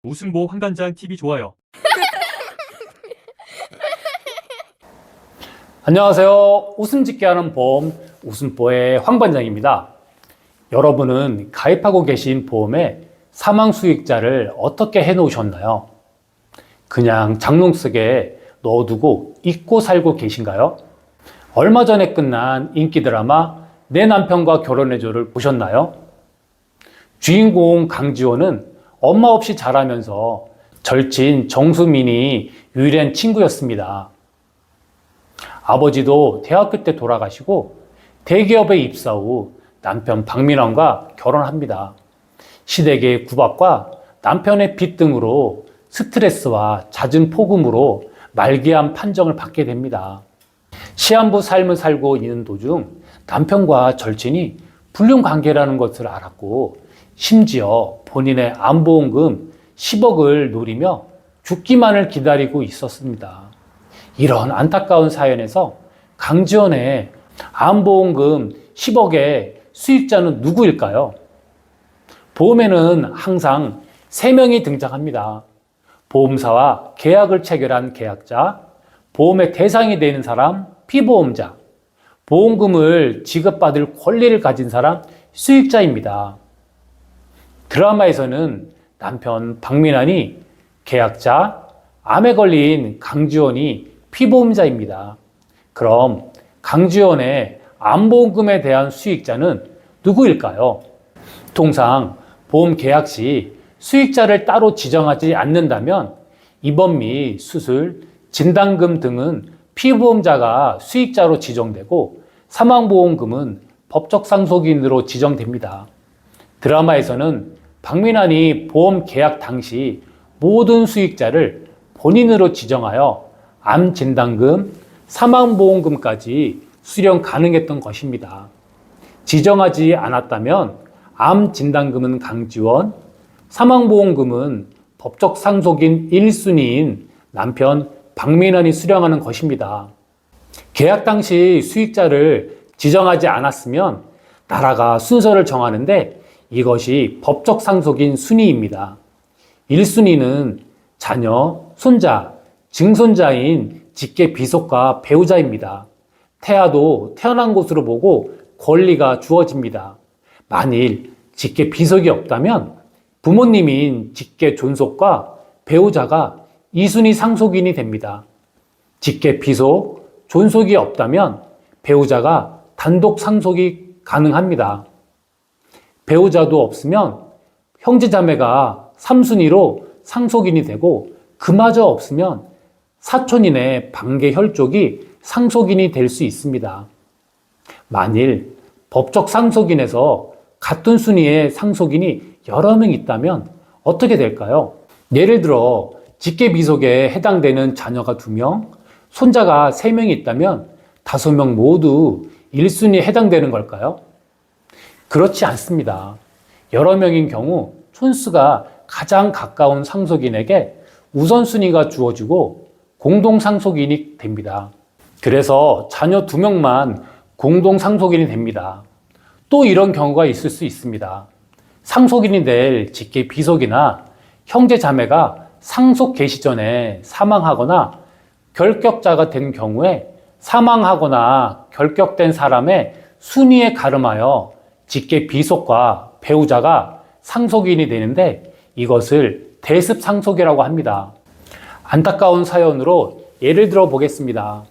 웃음보 황단장 TV 좋아요. 안녕하세요. 웃음 짓게 하는 보험 웃음보의 황반장입니다. 여러분은 가입하고 계신 보험에 사망 수익자를 어떻게 해 놓으셨나요? 그냥 장롱 속에 넣어두고 잊고 살고 계신가요? 얼마 전에 끝난 인기 드라마 내 남편과 결혼해줘를 보셨나요? 주인공 강지호는 엄마 없이 자라면서 절친 정수민이 유일한 친구였습니다. 아버지도 대학교 때 돌아가시고 대기업에 입사 후 남편 박민환과 결혼합니다. 시댁의 구박과 남편의 빚 등으로 스트레스와 잦은 폭음으로 말기암 판정을 받게 됩니다. 시한부 삶을 살고 있는 도중 남편과 절친이 불륜 관계라는 것을 알았고 심지어 본인의 암보험금 10억을 노리며 죽기만을 기다리고 있었습니다. 이런 안타까운 사연에서 강지원의 암보험금 10억의 수익자는 누구일까요? 보험에는 항상 3명이 등장합니다. 보험사와 계약을 체결한 계약자, 보험의 대상이 되는 사람, 피보험자, 보험금을 지급받을 권리를 가진 사람, 수익자입니다. 드라마에서는 남편 박민환이 계약자, 암에 걸린 강지원이 피보험자입니다. 그럼 강지원의 암보험금에 대한 수익자는 누구일까요? 통상 보험 계약 시 수익자를 따로 지정하지 않는다면 입원 및 수술, 진단금 등은 피보험자가 수익자로 지정되고 사망보험금은 법적 상속인으로 지정됩니다. 드라마에서는 박민환이 보험 계약 당시 모든 수익자를 본인으로 지정하여 암 진단금, 사망보험금까지 수령 가능했던 것입니다. 지정하지 않았다면 암 진단금은 강지원, 사망보험금은 법적 상속인 1순위인 남편 박민환이 수령하는 것입니다. 계약 당시 수익자를 지정하지 않았으면 나라가 순서를 정하는데 이것이 법적 상속인 순위입니다. 1순위는 자녀, 손자, 증손자인 직계 비속과 배우자입니다. 태아도 태어난 곳으로 보고 권리가 주어집니다. 만일 직계 비속이 없다면 부모님인 직계 존속과 배우자가 2순위 상속인이 됩니다. 직계 비속, 존속이 없다면 배우자가 단독 상속이 가능합니다. 배우자도 없으면 형제자매가 3순위로 상속인이 되고 그마저 없으면 사촌인의 반계 혈족이 상속인이 될 수 있습니다. 만일 법적 상속인에서 같은 순위의 상속인이 여러 명 있다면 어떻게 될까요? 예를 들어 직계 비속에 해당되는 자녀가 2명, 손자가 3명이 있다면 5명 모두 1순위에 해당되는 걸까요? 그렇지 않습니다. 여러 명인 경우 촌수가 가장 가까운 상속인에게 우선순위가 주어지고 공동상속인이 됩니다. 그래서 자녀 2명만 공동상속인이 됩니다. 또 이런 경우가 있을 수 있습니다. 상속인이 될 직계 비속이나 형제 자매가 상속 개시 전에 사망하거나 결격자가 된 경우에 사망하거나 결격된 사람의 순위에 가름하여 직계 비속과 배우자가 상속인이 되는데 이것을 대습상속이라고 합니다. 안타까운 사연으로 예를 들어 보겠습니다.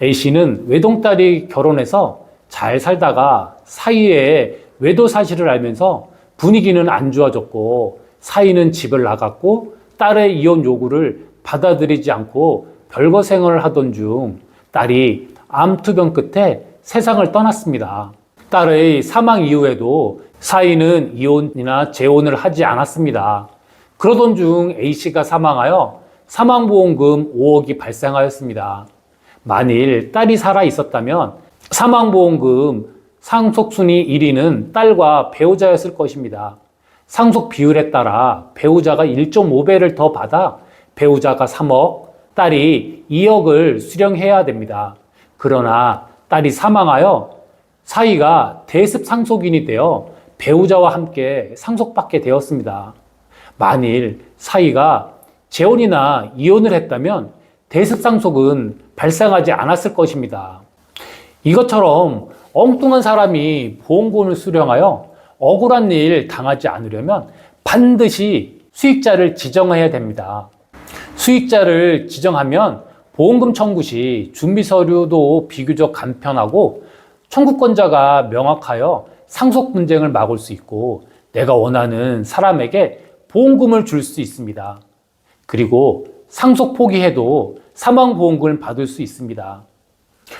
A씨는 외동딸이 결혼해서 잘 살다가 사위의 외도 사실을 알면서 분위기는 안 좋아졌고 사위는 집을 나갔고 딸의 이혼 요구를 받아들이지 않고 별거 생활을 하던 중 딸이 암투병 끝에 세상을 떠났습니다. 딸의 사망 이후에도 사위는 이혼이나 재혼을 하지 않았습니다. 그러던 중 A씨가 사망하여 사망보험금 5억이 발생하였습니다. 만일 딸이 살아 있었다면 사망보험금 상속순위 1위는 딸과 배우자였을 것입니다. 상속 비율에 따라 배우자가 1.5배를 더 받아 배우자가 3억, 딸이 2억을 수령해야 됩니다. 그러나 딸이 사망하여 사위가 대습 상속인이 되어 배우자와 함께 상속받게 되었습니다. 만일 사이가 재혼이나 이혼을 했다면 대습상속은 발생하지 않았을 것입니다. 이것처럼 엉뚱한 사람이 보험금을 수령하여 억울한 일 당하지 않으려면 반드시 수익자를 지정해야 됩니다. 수익자를 지정하면 보험금 청구 시 준비 서류도 비교적 간편하고 청구권자가 명확하여 상속 분쟁을 막을 수 있고 내가 원하는 사람에게 보험금을 줄 수 있습니다. 그리고 상속 포기해도 사망보험금을 받을 수 있습니다.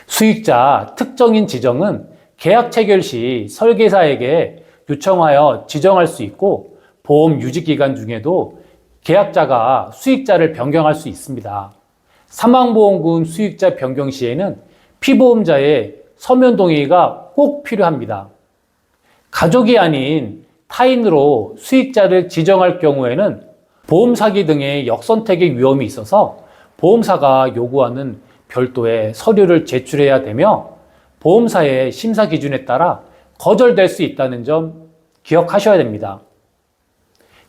수익자 특정인 지정은 계약 체결 시 설계사에게 요청하여 지정할 수 있고 보험 유지 기간 중에도 계약자가 수익자를 변경할 수 있습니다. 사망보험금 수익자 변경 시에는 피보험자의 서면 동의가 꼭 필요합니다. 가족이 아닌 타인으로 수익자를 지정할 경우에는 보험 사기 등의 역선택의 위험이 있어서 보험사가 요구하는 별도의 서류를 제출해야 되며 보험사의 심사 기준에 따라 거절될 수 있다는 점 기억하셔야 됩니다.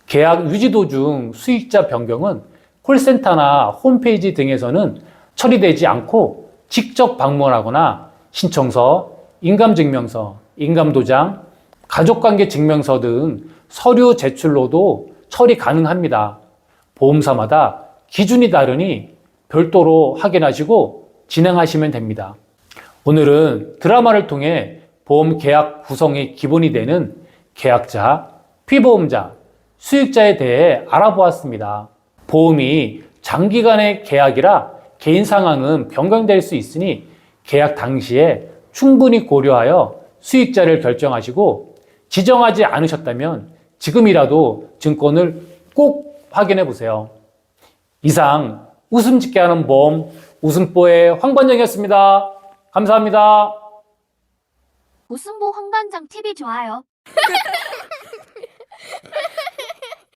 계약 유지 도중 수익자 변경은 콜센터나 홈페이지 등에서는 처리되지 않고 직접 방문하거나 신청서, 인감증명서, 인감도장, 가족관계 증명서 등 서류 제출로도 처리 가능합니다. 보험사마다 기준이 다르니 별도로 확인하시고 진행하시면 됩니다. 오늘은 드라마를 통해 보험 계약 구성의 기본이 되는 계약자, 피보험자, 수익자에 대해 알아보았습니다. 보험이 장기간의 계약이라 개인 상황은 변경될 수 있으니 계약 당시에 충분히 고려하여 수익자를 결정하시고 지정하지 않으셨다면 지금이라도 증권을 꼭 확인해 보세요. 이상 웃음 짓게 하는 보험 웃음보의 황반장이었습니다. 감사합니다. 웃음보 황반장 TV 좋아요.